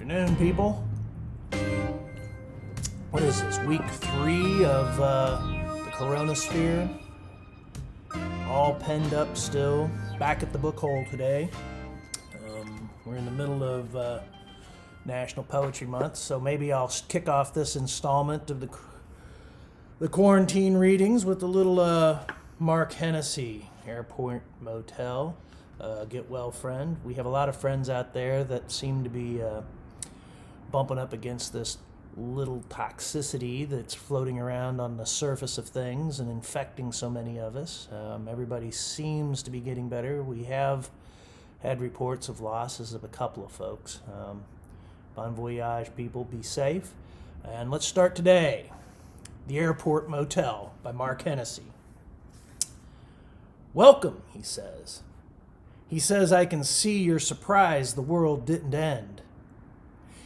afternoon, people. What is this, week 3 of the Coronasphere? All penned up still. Back at the book hole today. We're in the middle of National Poetry Month, so maybe I'll kick off this installment of the quarantine readings with a little Mark Hennessy, Airport Motel. Get well, friend. We have a lot of friends out there that seem to be bumping up against this little toxicity that's floating around on the surface of things and infecting so many of us. Everybody seems to be getting better. We have had reports of losses of a couple of folks. Bon voyage, people. Be safe. And let's start today. The Airport Motel by Mark Hennessy. Welcome, he says. He says, I can see you're surprised the world didn't end.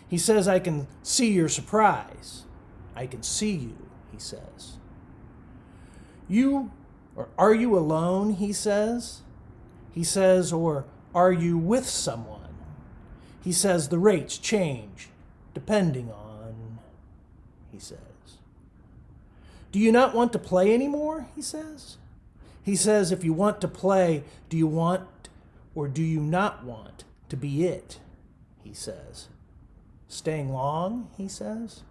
He says, I can see your surprise. I can see you, he says. Are you alone, he says? He says, or are you with someone? He says, the rates change, depending on, he says. Do you not want to play anymore, he says? He says, if you want to play, do you want or do you not want to be it, he says. Staying long, he says.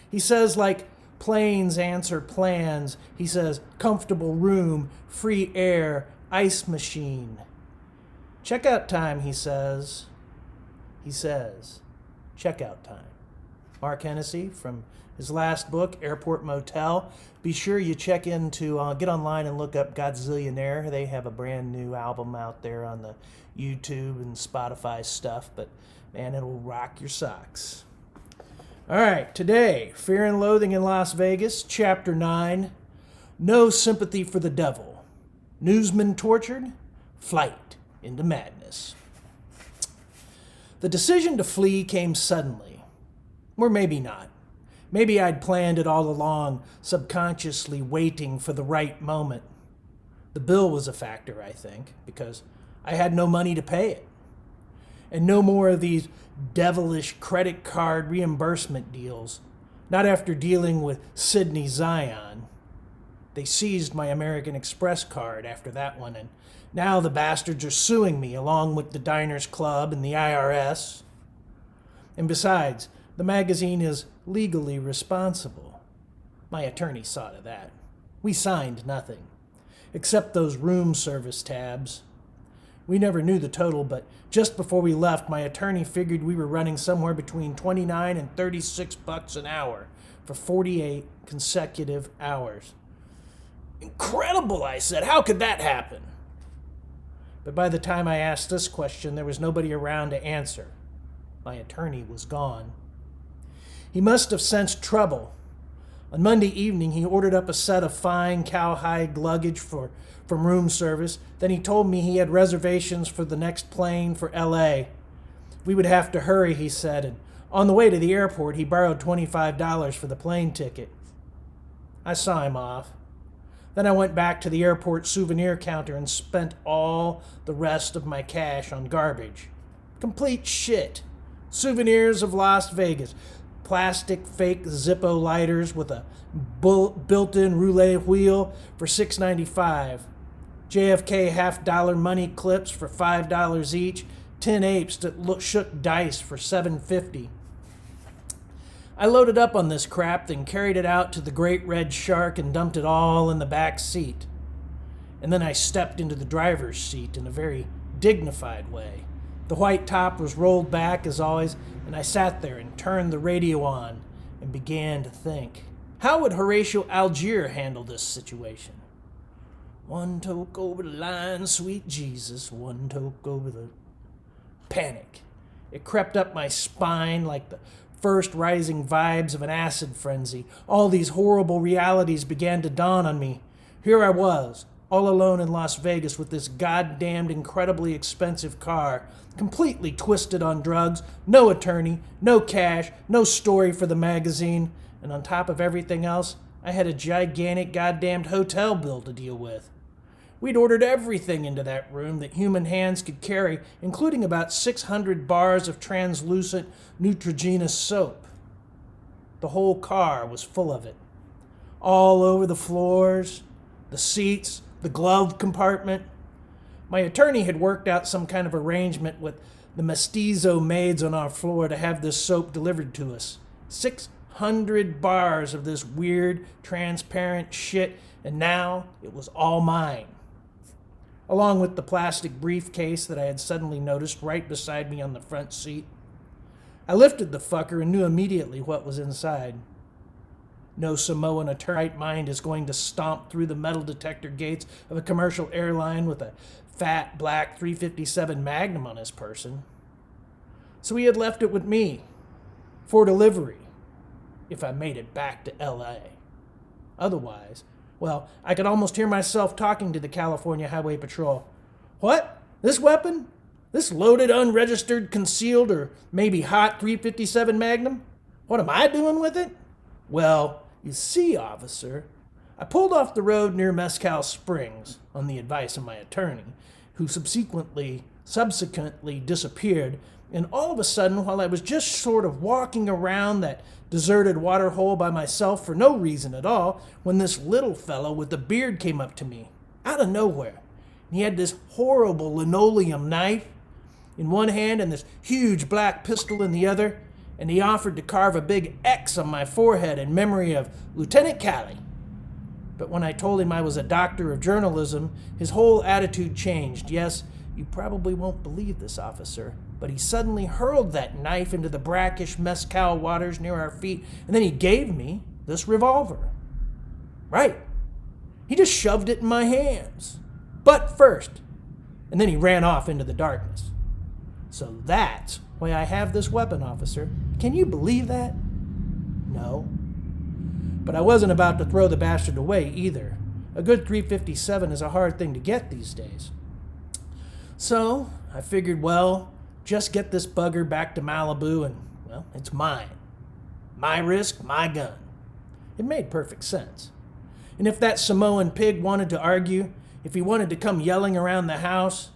He says, like planes answer plans. He says, comfortable room, free air, ice machine. Checkout time, he says. He says, checkout time. Mark Hennessy from his last book, Airport Motel. Be sure you check into, get online and look up Godzillionaire. They have a brand new album out there on the YouTube and Spotify stuff, but man, it'll rock your socks. All right, today, Fear and Loathing in Las Vegas, Chapter 9, No Sympathy for the Devil. Newsman tortured, flight into madness. The decision to flee came suddenly, or maybe not. Maybe I'd planned it all along, subconsciously waiting for the right moment. The bill was a factor, I think, because I had no money to pay it. And no more of these devilish credit card reimbursement deals. Not after dealing with Sydney Zion. They seized my American Express card after that one, and now the bastards are suing me along with the Diners Club and the IRS. And besides, the magazine is legally responsible. My attorney saw to that. We signed nothing, except those room service tabs. We never knew the total, but just before we left, my attorney figured we were running somewhere between $29 and $36 an hour for 48 consecutive hours. Incredible, I said. How could that happen? But by the time I asked this question, there was nobody around to answer. My attorney was gone. He must have sensed trouble. On Monday evening, he ordered up a set of fine cowhide luggage from room service. Then he told me he had reservations for the next plane for L.A. We would have to hurry, he said, and on the way to the airport, he borrowed $25 for the plane ticket. I saw him off. Then I went back to the airport souvenir counter and spent all the rest of my cash on garbage. Complete shit. Souvenirs of Las Vegas. Plastic fake Zippo lighters with a built-in roulette wheel for $6.95. JFK half-dollar money clips for $5 each. 10 apes that shook dice for $7.50. I loaded up on this crap, then carried it out to the Great Red Shark and dumped it all in the back seat. And then I stepped into the driver's seat in a very dignified way. The white top was rolled back as always, and I sat there and turned the radio on and began to think. How would Horatio Algier handle this situation? One toke over the line, sweet Jesus, one toke over the... Panic. It crept up my spine like the first rising vibes of an acid frenzy. All these horrible realities began to dawn on me. Here I was, all alone in Las Vegas with this goddamned incredibly expensive car, completely twisted on drugs, no attorney, no cash, no story for the magazine, and on top of everything else, I had a gigantic goddamned hotel bill to deal with. We'd ordered everything into that room that human hands could carry, including about 600 bars of translucent Neutrogena soap. The whole car was full of it. All over the floors, the seats, the glove compartment. My attorney had worked out some kind of arrangement with the mestizo maids on our floor to have this soap delivered to us. 600 bars of this weird, transparent shit, and now it was all mine. Along with the plastic briefcase that I had suddenly noticed right beside me on the front seat. I lifted the fucker and knew immediately what was inside. No Samoan in a right mind is going to stomp through the metal detector gates of a commercial airline with a fat black 357 Magnum on his person. So he had left it with me for delivery if I made it back to LA. Otherwise, well, I could almost hear myself talking to the California Highway Patrol. What? This weapon? This loaded, unregistered, concealed, or maybe hot 357 Magnum? What am I doing with it? Well, you see, officer, I pulled off the road near Mescal Springs on the advice of my attorney, who subsequently disappeared, and all of a sudden, while I was just sort of walking around that deserted waterhole by myself for no reason at all, when this little fellow with a beard came up to me, out of nowhere. And he had this horrible linoleum knife in one hand and this huge black pistol in the other, and he offered to carve a big X on my forehead in memory of Lieutenant Calley. But when I told him I was a doctor of journalism, his whole attitude changed. Yes, you probably won't believe this, officer, but he suddenly hurled that knife into the brackish Mescal waters near our feet, and then he gave me this revolver. Right. He just shoved it in my hands. Butt first. And then he ran off into the darkness. So that's why I have this weapon, officer. Can you believe that? No. But I wasn't about to throw the bastard away either. A good 357 is a hard thing to get these days. So I figured, well, just get this bugger back to Malibu and, well, it's mine. My risk, my gun. It made perfect sense. And if that Samoan pig wanted to argue, if he wanted to come yelling around the house,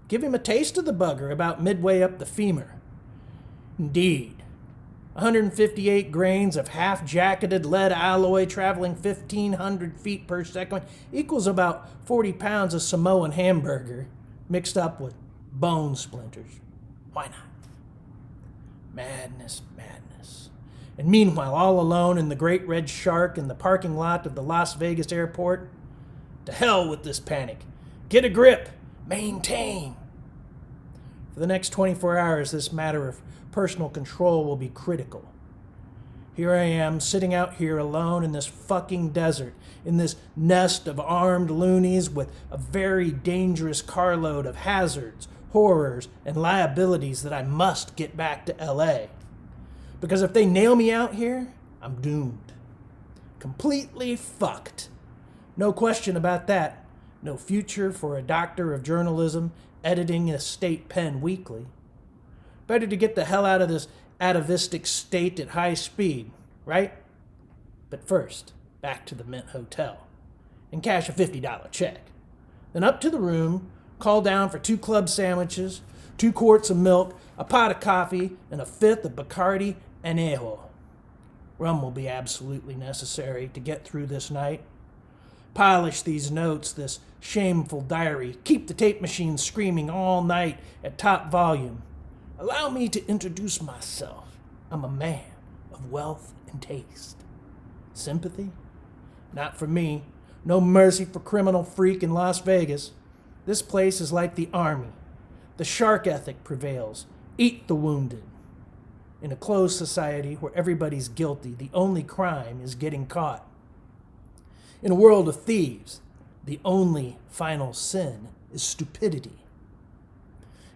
give him a taste of the bugger about midway up the femur. Indeed. 158 grains of half-jacketed lead alloy traveling 1,500 feet per second equals about 40 pounds of Samoan hamburger mixed up with bone splinters. Why not? Madness, madness. And meanwhile, all alone in the Great Red Shark in the parking lot of the Las Vegas airport, to hell with this panic. Get a grip. Maintain. For the next 24 hours, this matter of personal control will be critical. Here I am, sitting out here alone in this fucking desert, in this nest of armed loonies with a very dangerous carload of hazards, horrors, and liabilities that I must get back to LA. Because if they nail me out here, I'm doomed. Completely fucked. No question about that. No future for a doctor of journalism editing a state pen weekly. Better to get the hell out of this atavistic state at high speed, right? But first, back to the Mint Hotel and cash a $50 check. Then up to the room, call down for 2 club sandwiches, 2 quarts of milk, a pot of coffee, and a 5th of Bacardi Añejo. Rum will be absolutely necessary to get through this night. Polish these notes, this shameful diary. Keep the tape machine screaming all night at top volume. Allow me to introduce myself. I'm a man of wealth and taste. Sympathy? Not for me. No mercy for criminal freak in Las Vegas. This place is like the army. The shark ethic prevails. Eat the wounded. In a closed society where everybody's guilty, the only crime is getting caught. In a world of thieves, the only final sin is stupidity.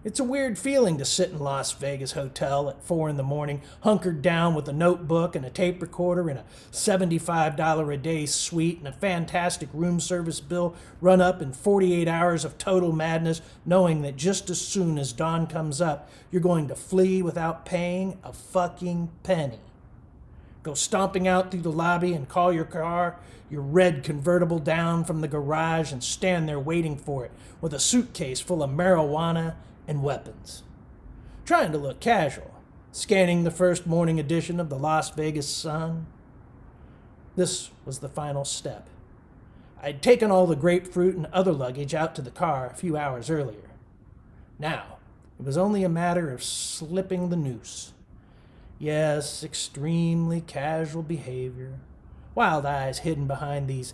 It's a weird feeling to sit in Las Vegas hotel at 4 a.m, hunkered down with a notebook and a tape recorder in a $75 a day suite and a fantastic room service bill run up in 48 hours of total madness, knowing that just as soon as dawn comes up, you're going to flee without paying a fucking penny. Go stomping out through the lobby and call your car, your red convertible, down from the garage and stand there waiting for it with a suitcase full of marijuana and weapons. Trying to look casual, scanning the first morning edition of the Las Vegas Sun. This was the final step. I'd taken all the grapefruit and other luggage out to the car a few hours earlier. Now, it was only a matter of slipping the noose. Yes, extremely casual behavior. Wild eyes hidden behind these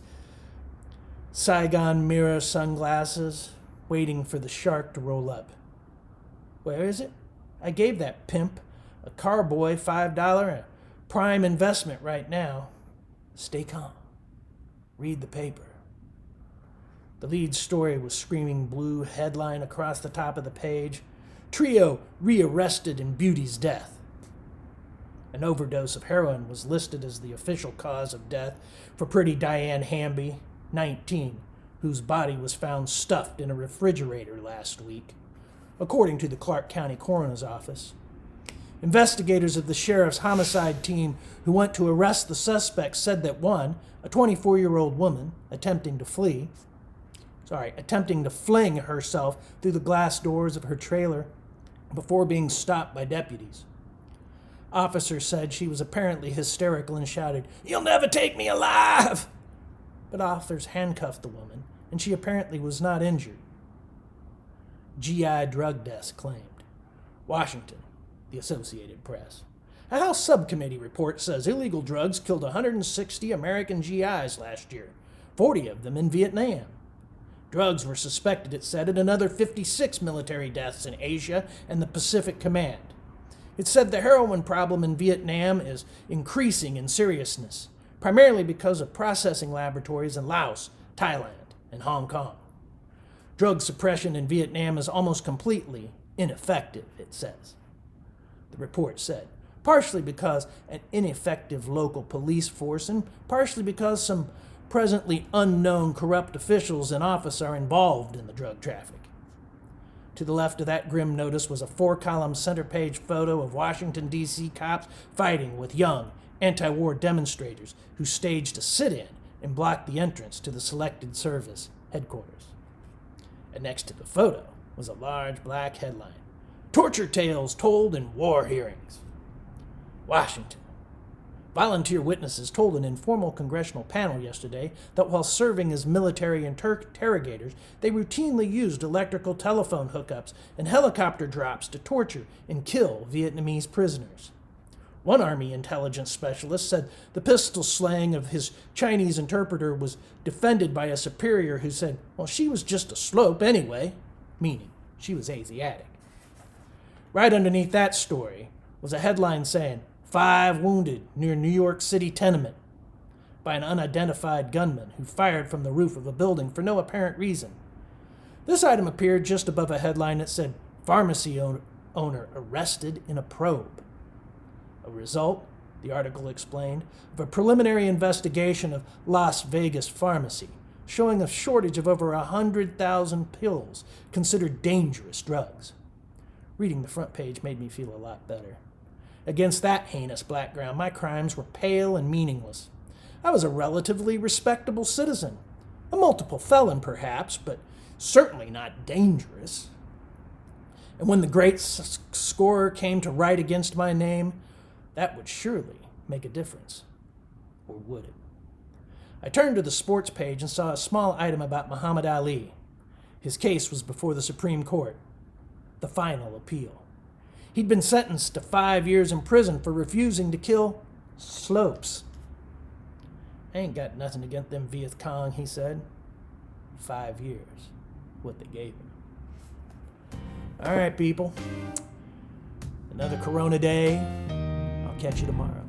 Saigon mirror sunglasses, waiting for the shark to roll up. Where is it? I gave that pimp, a carboy, $5 a prime investment right now. Stay calm. Read the paper. The lead story was screaming blue headline across the top of the page. Trio rearrested in Beauty's death. An overdose of heroin was listed as the official cause of death for pretty Diane Hamby, 19, whose body was found stuffed in a refrigerator last week, according to the Clark County Coroner's Office. Investigators of the sheriff's homicide team who went to arrest the suspects said that one, a 24-year-old woman, attempting to fling herself through the glass doors of her trailer before being stopped by deputies. Officers said she was apparently hysterical and shouted, "You'll never take me alive!" But officers handcuffed the woman, and she apparently was not injured. GI drug desk claimed. Washington, the Associated Press. A House subcommittee report says illegal drugs killed 160 American GIs last year, 40 of them in Vietnam. Drugs were suspected, it said, in another 56 military deaths in Asia and the Pacific Command. It said the heroin problem in Vietnam is increasing in seriousness, primarily because of processing laboratories in Laos, Thailand, and Hong Kong. Drug suppression in Vietnam is almost completely ineffective, it says. The report said, partially because an ineffective local police force and partially because some presently unknown corrupt officials in office are involved in the drug traffic. To the left of that grim notice was a 4-column center-page photo of Washington, D.C. cops fighting with young, anti-war demonstrators who staged a sit-in and blocked the entrance to the Selected Service headquarters. And next to the photo was a large black headline, "Torture Tales Told in War Hearings." Washington. Volunteer witnesses told an informal congressional panel yesterday that while serving as military interrogators, they routinely used electrical telephone hookups and helicopter drops to torture and kill Vietnamese prisoners. One Army intelligence specialist said the pistol slang of his Chinese interpreter was defended by a superior who said, well, she was just a slope anyway, meaning she was Asiatic. Right underneath that story was a headline saying, 5 wounded near New York City tenement by an unidentified gunman who fired from the roof of a building for no apparent reason. This item appeared just above a headline that said, "Pharmacy owner arrested in a probe." A result, the article explained, of a preliminary investigation of Las Vegas pharmacy, showing a shortage of over 100,000 pills considered dangerous drugs. Reading the front page made me feel a lot better. Against that heinous background, my crimes were pale and meaningless. I was a relatively respectable citizen, a multiple felon perhaps, but certainly not dangerous. And when the great scorer came to write against my name, that would surely make a difference. Or would it? I turned to the sports page and saw a small item about Muhammad Ali. His case was before the Supreme Court. The final appeal. He'd been sentenced to 5 years in prison for refusing to kill slopes. I ain't got nothing against them Viet Cong, he said. 5 years, what they gave him. All right, people. Another Corona day. I'll catch you tomorrow.